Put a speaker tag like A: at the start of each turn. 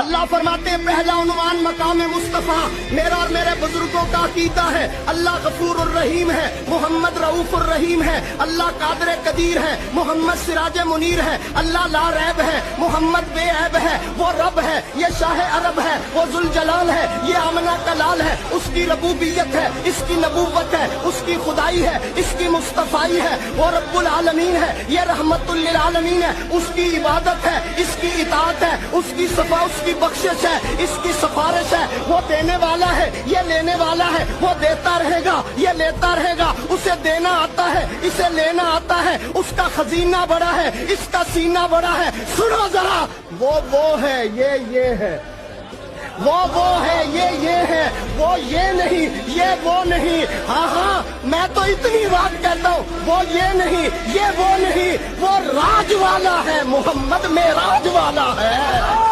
A: اللہ فرماتے ہیں پہلا عنوان مقام مصطفیٰ میرا اور میرے بزرگوں کا عقیدہ ہے، اللہ غفور الرحیم ہے، محمد رؤوف الرحیم ہے، اللہ قادر قدیر ہے، محمد سراج منیر ہے، اللہ لا ریب ہے، محمد بے عیب ہے، وہ رب ہے، یہ شاہ عرب ہے، وہ ذوالجلال ہے، یہ آمنہ کلال ہے، اس کی ربوبیت ہے، اس کی نبوت ہے، اس کی خدائی ہے، اس کی مصطفائی ہے، وہ رب العالمین ہے، یہ رحمت للعالمین ہے، اس کی عبادت ہے، اس کی اطاعت ہے، اس کی صفا، اس کی بخشش ہے، اس کی سفارش ہے، وہ دینے والا ہے، یہ لینے والا ہے، وہ دیتا رہے گا، یہ لیتا رہے گا، اسے دینا آتا ہے، اسے لینا آتا ہے، اس کا خزینہ بڑا ہے، اس کا سینہ بڑا ہے۔ سنو ذرا، وہ ہے، یہ ہے، وہ ہے، یہ ہے، وہ یہ نہیں، یہ وہ نہیں۔ ہاں میں تو اتنی بات کہتا ہوں، وہ یہ نہیں، یہ وہ نہیں، وہ راج والا ہے، محمد معراج والا ہے۔